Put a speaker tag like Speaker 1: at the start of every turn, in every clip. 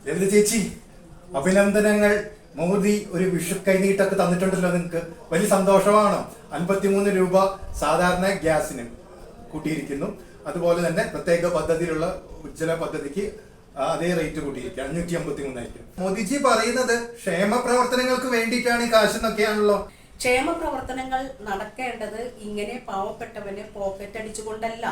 Speaker 1: ലളിത ചേച്ചി, അഭിനന്ദനങ്ങൾ. മോദി ഒരു വിഷു കൈനീട്ടൊക്കെ തന്നിട്ടുണ്ടല്ലോ, നിങ്ങൾക്ക് വലിയ സന്തോഷമാണ്. 53 രൂപ സാധാരണ ഗ്യാസിന് കൂട്ടിയിരിക്കുന്നു. അതുപോലെ തന്നെ പ്രത്യേക പദ്ധതിയിലുള്ള ഉജ്ജ്വല പദ്ധതിക്ക് അതേ റേറ്റ് കൂട്ടിയിരിക്കുക, 553 മോദിജി പറയുന്നത് ക്ഷേമ പ്രവർത്തനങ്ങൾക്ക് വേണ്ടിയിട്ടാണ് ഈ കാശ് എന്നൊക്കെയാണല്ലോ.
Speaker 2: ക്ഷേമ പ്രവർത്തനങ്ങൾ നടക്കേണ്ടത് ഇങ്ങനെ പാവപ്പെട്ടവന് പോക്കറ്റ് അടിച്ചുകൊണ്ടല്ല.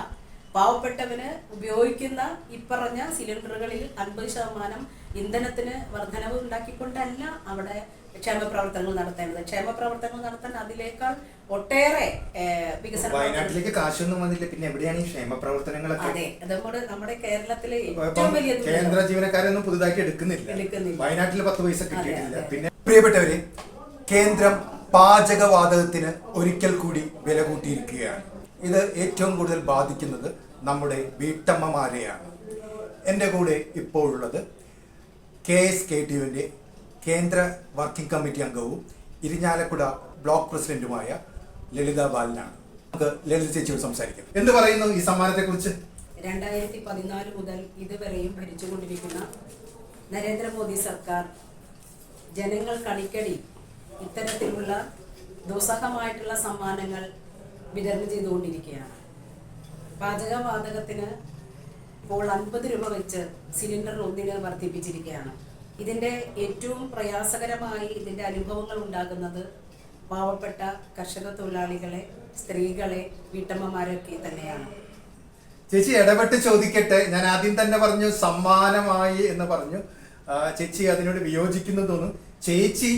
Speaker 2: പാവപ്പെട്ടവന് ഉപയോഗിക്കുന്ന ഇപ്പറഞ്ഞ സിലിണ്ടറുകളിൽ 50% ഇന്ധനത്തിന് വർധനവ് ഉണ്ടാക്കിക്കൊണ്ടല്ല അവിടെ ക്ഷേമ പ്രവർത്തനങ്ങൾ നടത്തേണ്ടത്. ക്ഷേമ പ്രവർത്തനങ്ങൾ നടത്താൻ അതിലേക്കാൾ ഒട്ടേറെ വികസനം.
Speaker 1: വയനാട്ടിലേക്ക് കാശൊന്നും വന്നില്ല, പിന്നെ എവിടെയാണ് ഈ ക്ഷേമ പ്രവർത്തനങ്ങളൊക്കെ?
Speaker 2: അതെ, നമ്മുടെ കേരളത്തിലെ ഏറ്റവും വലിയ
Speaker 1: കേന്ദ്ര ജീവനക്കാരൊന്നും പുതുതാക്കി എടുക്കുന്നില്ല. വയനാട്ടിൽ 10 പൈസ കിട്ടിയിട്ടില്ല. പിന്നെ പ്രിയപ്പെട്ടവരെ, കേന്ദ്രം പാചകവാതകത്തിന് ഒരിക്കൽ കൂടി വില കൂട്ടിയിരിക്കുകയാണ്. ഇത് ഏറ്റവും കൂടുതൽ ബാധിക്കുന്നത് നമ്മുടെ വീട്ടമ്മമാരെയാണ്. എൻ്റെ കൂടെ ഇപ്പോഴുള്ളത് KSKTUവിൻ്റെ കേന്ദ്ര വർക്കിംഗ് കമ്മിറ്റി അംഗവും ഇരിഞ്ഞാലക്കുട ബ്ലോക്ക് പ്രസിഡന്റുമായ ലളിത ബാലനാണ്. നമുക്ക് ലളിത ചേച്ചിയോട് സംസാരിക്കാം. എന്ത് പറയുന്നു ഈ സമ്മാനത്തെ കുറിച്ച്?
Speaker 2: 2014 മുതൽ ഇതുവരെയും ഭരിച്ചുകൊണ്ടിരിക്കുന്ന നരേന്ദ്രമോദി സർക്കാർ ജനങ്ങൾക്കടിക്കടി ഇത്തരത്തിലുള്ള ദുസ്സഹമായിട്ടുള്ള സമ്മാനങ്ങൾ വിതരണം ചെയ്തുകൊണ്ടിരിക്കുകയാണ്. പാചകവാതകത്തിന് ഇപ്പോൾ 50 രൂപ വെച്ച് സിലിണ്ടർ ഒന്നിന് വർദ്ധിപ്പിച്ചിരിക്കുകയാണ്. ഇതിൻ്റെ ഏറ്റവും പ്രയാസകരമായി ഇതിൻ്റെ അനുഭവങ്ങൾ ഉണ്ടാകുന്നത് പാവപ്പെട്ട കർഷക തൊഴിലാളികളെ, സ്ത്രീകളെ, വീട്ടമ്മമാരൊക്കെ തന്നെയാണ്.
Speaker 1: ചേച്ചി ഇടപെട്ട് ചോദിക്കട്ടെ. ഞാൻ ആദ്യം തന്നെ പറഞ്ഞു സമ്മാനമായി എന്ന് പറഞ്ഞു. ചേച്ചി അതിനോട് വിയോജിക്കുന്നു തോന്നും. ചേച്ചി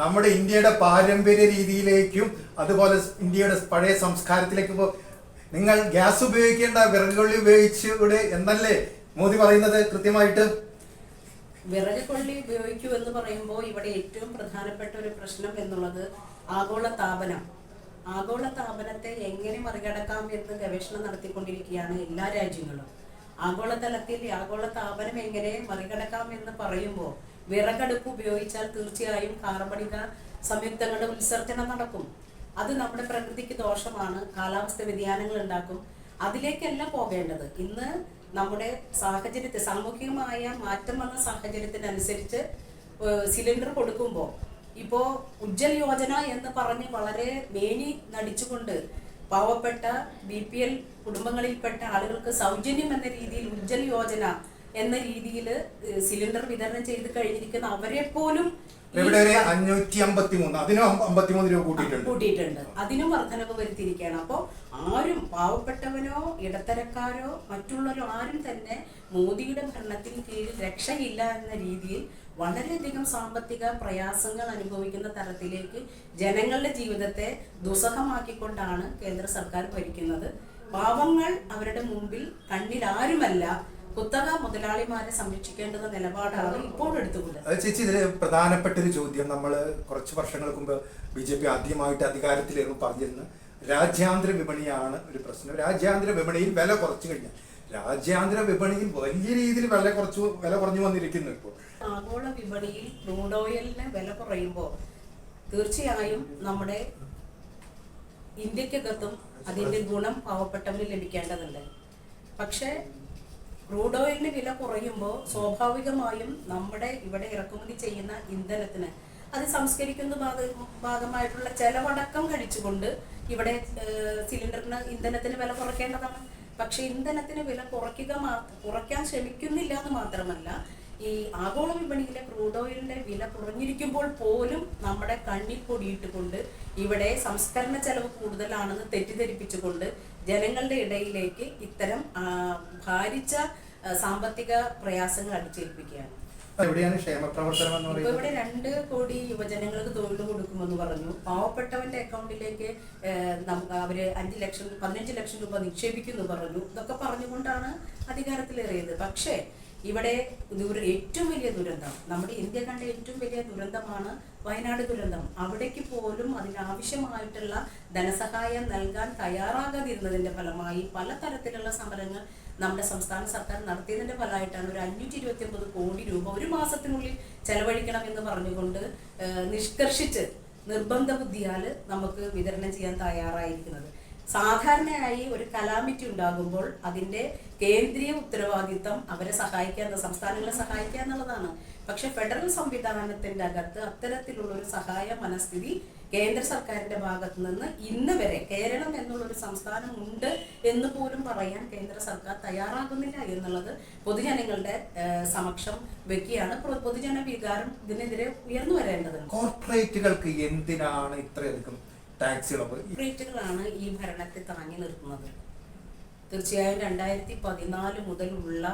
Speaker 1: നമ്മുടെ ഇന്ത്യയുടെ പാരമ്പര്യ രീതിയിലേക്കും അതുപോലെ ഇന്ത്യയുടെ പഴയ സംസ്കാരത്തിലേക്കും നിങ്ങൾ ഗ്യാസ് ഉപയോഗിക്കേണ്ട, വിറകുകൊള്ളി ഉപയോഗിച്ചുകൂടെ എന്നല്ലേ മോദി പറയുന്നത് കൃത്യമായിട്ട്?
Speaker 2: വിറകുകൊള്ളി ഉപയോഗിക്കൂ എന്ന് പറയുമ്പോൾ ഇവിടെ ഏറ്റവും പ്രധാനപ്പെട്ട ഒരു പ്രശ്നം എന്നുള്ളത് ആഗോളതാപനം. ആഗോളതാപനത്തെ എങ്ങനെ മറികടക്കാം എന്ന് ഗവേഷണം നടത്തിക്കൊണ്ടിരിക്കുകയാണ് എല്ലാ രാജ്യങ്ങളും. ആഗോളതലത്തിൽ ആഗോളതാപനം എങ്ങനെ മറികടക്കാം എന്ന് പറയുമ്പോൾ വിറകടുപ്പ് ഉപയോഗിച്ചാൽ തീർച്ചയായും കാർബണിക സംയുക്തങ്ങളുടെ ഉത്സർജനം നടക്കും. അത് നമ്മുടെ പ്രകൃതിക്ക് ദോഷമാണ്, കാലാവസ്ഥ വ്യതിയാനങ്ങൾ ഉണ്ടാക്കും. അതിലേക്കല്ല പോകേണ്ടത്. ഇന്ന് നമ്മുടെ സാഹചര്യത്തെ, സാമൂഹികമായ മാറ്റം വന്ന സാഹചര്യത്തിനനുസരിച്ച് സിലിണ്ടർ കൊടുക്കുമ്പോൾ ഇപ്പോൾ ഉജ്ജ്വൽ യോജന എന്ന് പറഞ്ഞ് വളരെ മേനി നടിച്ചുകൊണ്ട് പാവപ്പെട്ട BPL കുടുംബങ്ങളിൽപ്പെട്ട ആളുകൾക്ക് സൗജന്യം എന്ന രീതിയിൽ ഉജ്ജ്വൽ യോജന എന്ന രീതിയിൽ സിലിണ്ടർ വിതരണം ചെയ്ത് കഴിഞ്ഞിരിക്കുന്ന അവരെ പോലും
Speaker 1: 553 അതിനും 53 രൂപ
Speaker 2: കൂട്ടിയിട്ടുണ്ട്. അതിനും വർധനവ് വരുത്തിയിരിക്കുകയാണ്. അപ്പോൾ ആരും, പാവപ്പെട്ടവനോ ഇടത്തരക്കാരോ മറ്റുള്ളവരോ ആരും തന്നെ മോദിയുടെ ഭരണത്തിന് കീഴിൽ രക്ഷയില്ല എന്ന രീതിയിൽ വളരെയധികം സാമ്പത്തിക പ്രയാസങ്ങൾ അനുഭവിക്കുന്ന തരത്തിലേക്ക് ജനങ്ങളുടെ ജീവിതത്തെ ദുസ്സഹമാക്കിക്കൊണ്ടാണ് കേന്ദ്ര സർക്കാർ ഭരിക്കുന്നത്. പാവങ്ങൾ അവരുടെ മുമ്പിൽ കണ്ണിൽ ആരുമല്ല, കുത്തക മുതലാളിമാരെ സംരക്ഷിക്കേണ്ടുന്ന നിലപാടാണ് ഇപ്പോൾ എടുത്തുകൊണ്ട്.
Speaker 1: ചേച്ചി, ഇതിൽ പ്രധാനപ്പെട്ട ഒരു ചോദ്യം, നമ്മൾ കുറച്ച് വർഷങ്ങൾക്ക് മുമ്പ് BJP ആദ്യമായിട്ട് അധികാരത്തിലേറും പറഞ്ഞിരുന്നു രാജ്യാന്തര വിപണിയാണ് ഒരു പ്രശ്നം. രാജ്യാന്തര വിപണിയിൽ വില കുറച്ചു കഴിഞ്ഞാൽ, രാജ്യാന്തര വിപണിയിൽ വലിയ രീതിയിൽ വില കുറഞ്ഞു വന്നിരിക്കുന്നു. ഇപ്പോൾ
Speaker 2: ആഗോള വിപണിയിൽ ക്രൂഡ് ഓയിലിന് വില കുറയുമ്പോൾ തീർച്ചയായും നമ്മുടെ ഇന്ത്യക്കകത്തും അതിൻ്റെ ഗുണം പാവപ്പെട്ടവന് ലഭിക്കേണ്ടതുണ്ട്. പക്ഷേ ക്രൂഡ് ഓയിലിന് വില കുറയുമ്പോൾ സ്വാഭാവികമായും നമ്മുടെ ഇവിടെ ഇറക്കുമതി ചെയ്യുന്ന ഇന്ധനത്തിന് അത് സംസ്കരിക്കുന്ന ഭാഗമായിട്ടുള്ള ചെലവടക്കം കഴിച്ചുകൊണ്ട് ഇവിടെ സിലിണ്ടറിന് ഇന്ധനത്തിന് വില കുറയ്ക്കേണ്ടതാണ്. പക്ഷെ ഇന്ധനത്തിന് വില കുറയ്ക്കാൻ ശ്രമിക്കുന്നില്ല എന്ന് മാത്രമല്ല, ഈ ആഗോള വിപണിയിലെ ക്രൂഡ് ഓയിലിന്റെ വില കുറഞ്ഞിരിക്കുമ്പോൾ പോലും നമ്മുടെ കണ്ണിൽ പൊടിയിട്ടുകൊണ്ട് ഇവിടെ സംസ്കരണ ചെലവ് കൂടുതലാണെന്ന് തെറ്റിദ്ധരിപ്പിച്ചുകൊണ്ട് ജനങ്ങളുടെ ഇടയിലേക്ക് ഇത്തരം ഭാരിച്ച സാമ്പത്തിക പ്രയാസങ്ങൾ അടിച്ചേൽപ്പിക്കുകയാണ്.
Speaker 1: എവിടെയാണ് ക്ഷേമ പ്രവർത്തനം എന്ന് പറയുന്നത്?
Speaker 2: ഇവിടെ 2 കോടി യുവജനങ്ങൾക്ക് തൊഴിൽ കൊടുക്കുമെന്ന് പറഞ്ഞു. പാവപ്പെട്ടവന്റെ അക്കൗണ്ടിലേക്ക് അവര് 15 ലക്ഷം രൂപ നിക്ഷേപിക്കുമെന്ന് പറഞ്ഞു. ഇതൊക്കെ പറഞ്ഞുകൊണ്ടാണ് അധികാരത്തിലേറിയത്. പക്ഷേ ഇവിടെ ഏറ്റവും വലിയ ദുരന്തം, നമ്മുടെ ഇന്ത്യ കണ്ട ഏറ്റവും വലിയ ദുരന്തമാണ് വയനാട് ദുരന്തം. അവിടേക്ക് പോലും അതിനാവശ്യമായിട്ടുള്ള ധനസഹായം നൽകാൻ തയ്യാറാകാതിരുന്നതിന്റെ ഫലമായി പലതരത്തിലുള്ള സമരങ്ങൾ നമ്മുടെ സംസ്ഥാന സർക്കാർ നടത്തിയതിന്റെ ഫലമായിട്ടാണ് ഒരു 529 കോടി രൂപ ഒരു മാസത്തിനുള്ളിൽ ചെലവഴിക്കണം എന്ന് പറഞ്ഞുകൊണ്ട് നിഷ്കർഷിച്ച് നിർബന്ധ ബുദ്ധിയാൽ നമുക്ക് വിതരണം ചെയ്യാൻ തയ്യാറായിരിക്കുന്നത്. സാധാരണയായി ഒരു കലാമിറ്റി ഉണ്ടാകുമ്പോൾ അതിൻ്റെ കേന്ദ്രീയ ഉത്തരവാദിത്തം അവരെ സഹായിക്കുക, സംസ്ഥാനങ്ങളെ സഹായിക്കുക എന്നുള്ളതാണ്. പക്ഷെ ഫെഡറൽ സംവിധാനത്തിന്റെ അകത്ത് അത്തരത്തിലുള്ള ഒരു സഹായ മനസ്ഥിതി കേന്ദ്ര സർക്കാരിന്റെ ഭാഗത്തു നിന്ന് ഇന്ന് വരെ കേരളം എന്നുള്ളൊരു സംസ്ഥാനം ഉണ്ട് എന്ന് പോലും പറയാൻ കേന്ദ്ര സർക്കാർ തയ്യാറാകുന്നില്ല എന്നുള്ളത് പൊതുജനങ്ങളുടെ സമക്ഷം വെക്കുകയാണ്. പൊതുജന വികാരം ഇതിനെതിരെ ഉയർന്നു വരേണ്ടതുണ്ട്.
Speaker 1: കോർപ്പറേറ്റുകൾക്ക് എന്തിനാണ് ഇത്രയധികം ടാക്സ് ഇളവ്?
Speaker 2: കോർപ്പറേറ്റുകളാണ് ഈ ഭരണത്തെ താങ്ങി നിർത്തുന്നത്. തീർച്ചയായും 2014 മുതലുള്ള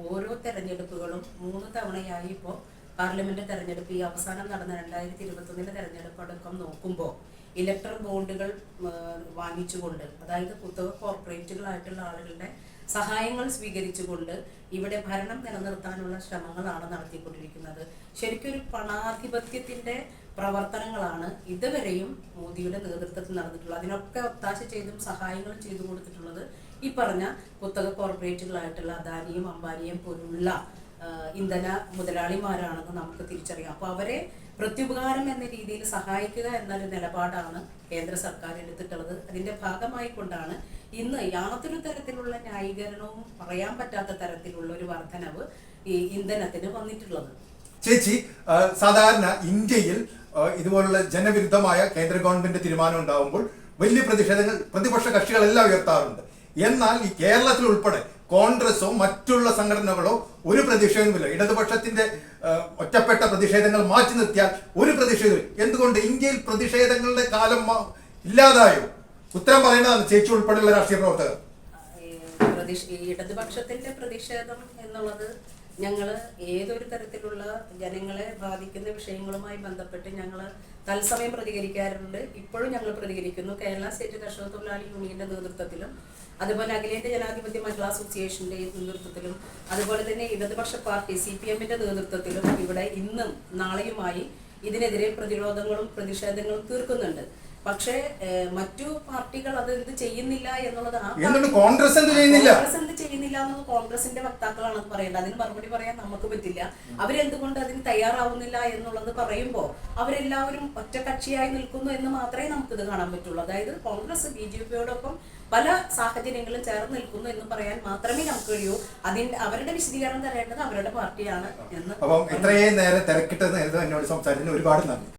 Speaker 2: ഓരോ തെരഞ്ഞെടുപ്പുകളും 3 തവണയായി ഇപ്പോൾ പാർലമെന്റ് തെരഞ്ഞെടുപ്പ്, ഈ അവസാനം നടന്ന 2021 തെരഞ്ഞെടുപ്പ് അടക്കം നോക്കുമ്പോൾ ഇലക്ട്രൽ ബോണ്ടുകൾ വാങ്ങിച്ചുകൊണ്ട്, അതായത് കുത്തക കോർപ്പറേറ്റുകളായിട്ടുള്ള ആളുകളുടെ സഹായങ്ങൾ സ്വീകരിച്ചുകൊണ്ട് ഇവിടെ ഭരണം നിലനിർത്താനുള്ള ശ്രമങ്ങളാണ് നടത്തിക്കൊണ്ടിരിക്കുന്നത്. ശരിക്കും ഒരു പണാധിപത്യത്തിന്റെ പ്രവർത്തനങ്ങളാണ് ഇതുവരെയും മോദിയുടെ നേതൃത്വത്തിൽ നടന്നിട്ടുള്ളത്. അതിനൊക്കെ ഒത്താശ ചെയ്തും സഹായങ്ങളും ചെയ്തു കൊടുത്തിട്ടുള്ളത് ഈ പറഞ്ഞ കുത്തക കോർപ്പറേറ്റുകളായിട്ടുള്ള അദാനിയും അംബാനിയും പോലുള്ള ഇന്ധന മുതലാളിമാരാണെന്ന് നമുക്ക് തിരിച്ചറിയാം. അപ്പോൾ അവരെ പ്രത്യുപകാരം എന്ന രീതിയിൽ സഹായിക്കുക എന്നൊരു നിലപാടാണ് കേന്ദ്ര സർക്കാർ എടുത്തിട്ടുള്ളത്. അതിന്റെ ഭാഗമായി കൊണ്ടാണ് ഇന്ന് യാതൊരു തരത്തിലുള്ള ന്യായീകരണവും പറയാൻ പറ്റാത്ത തരത്തിലുള്ള ഒരു വർധനവ് ഈ ഇന്ധനത്തിന് വന്നിട്ടുള്ളത്.
Speaker 1: ചേച്ചി, സാധാരണ ഇന്ത്യയിൽ ഇതുപോലുള്ള ജനവിരുദ്ധമായ കേന്ദ്ര ഗവൺമെന്റ് തീരുമാനം ഉണ്ടാകുമ്പോൾ വലിയ പ്രതിഷേധങ്ങൾ പ്രതിപക്ഷ കക്ഷികളെല്ലാം ഉയർത്താറുണ്ട്. എന്നാൽ ഈ കേരളത്തിൽ ഉൾപ്പെടെ കോൺഗ്രസോ മറ്റുള്ള സംഘടനകളോ ഒരു പ്രതിഷേധവുമില്ല. ഇടതുപക്ഷത്തിന്റെ ഒറ്റപ്പെട്ട പ്രതിഷേധങ്ങൾ മാറ്റി നിർത്തിയാൽ ഒരു പ്രതിഷേധം. എന്തുകൊണ്ട് ഇന്ത്യയിൽ പ്രതിഷേധങ്ങളുടെ കാലം ഇല്ലാതായോ? ഉത്തരം പറയേണ്ടതാണ് ചേച്ചി ഉൾപ്പെടെയുള്ള രാഷ്ട്രീയ പ്രവർത്തകർ.
Speaker 2: ഇടതുപക്ഷത്തിന്റെ പ്രതിഷേധം എന്നുള്ളത് ഞങ്ങൾ ഏതൊരു തരത്തിലുള്ള ജനങ്ങളെ ബാധിക്കുന്ന വിഷയങ്ങളുമായി ബന്ധപ്പെട്ട് ഞങ്ങൾ തത്സമയം പ്രതികരിക്കാറുണ്ട്. ഇപ്പോഴും ഞങ്ങൾ പ്രതികരിക്കുന്നു. കേരള സ്റ്റേറ്റ് കർഷക തൊഴിലാളി യൂണിയന്റെ നേതൃത്വത്തിലും അതുപോലെ അഖിലേന്ത്യാ ജനാധിപത്യ മഹിളാ അസോസിയേഷന്റെ നേതൃത്വത്തിലും അതുപോലെ തന്നെ ഇടതുപക്ഷ പാർട്ടി CPM-ന്റെ നേതൃത്വത്തിലും ഇവിടെ ഇന്നും നാളെയുമായി ഇതിനെതിരെ പ്രതിരോധങ്ങളും പ്രതിഷേധങ്ങളും തീർക്കുന്നുണ്ട്. പക്ഷേ മറ്റു പാർട്ടികൾ അത് എന്ത് ചെയ്യുന്നില്ല എന്നുള്ളത്
Speaker 1: കോൺഗ്രസ് എന്ത്
Speaker 2: ചെയ്യുന്നില്ല എന്നത് കോൺഗ്രസിന്റെ വക്താക്കളാണ് പറയേണ്ടത്. അതിന് മറുപടി പറയാൻ നമുക്ക് പറ്റില്ല. അവരെന്തുകൊണ്ട് അതിന് തയ്യാറാവുന്നില്ല എന്നുള്ളത് പറയുമ്പോൾ അവരെല്ലാവരും ഒറ്റക്കക്ഷിയായി നിൽക്കുന്നു എന്ന് മാത്രമേ നമുക്കിത് കാണാൻ പറ്റുള്ളൂ. അതായത് കോൺഗ്രസ് BJP-യോടൊപ്പം പല സാഹചര്യങ്ങളും ചേർന്ന് നിൽക്കുന്നു എന്ന് പറയാൻ മാത്രമേ നമുക്ക് കഴിയൂ. അവരുടെ വിശദീകരണം തരേണ്ടത് അവരുടെ പാർട്ടിയാണ് എന്ന്.
Speaker 1: അപ്പം ഇത്രയും നേരം തിരക്കിട്ട് എന്നോട് സംസാരിച്ചതിന് ഒരുപാട് നന്ദി.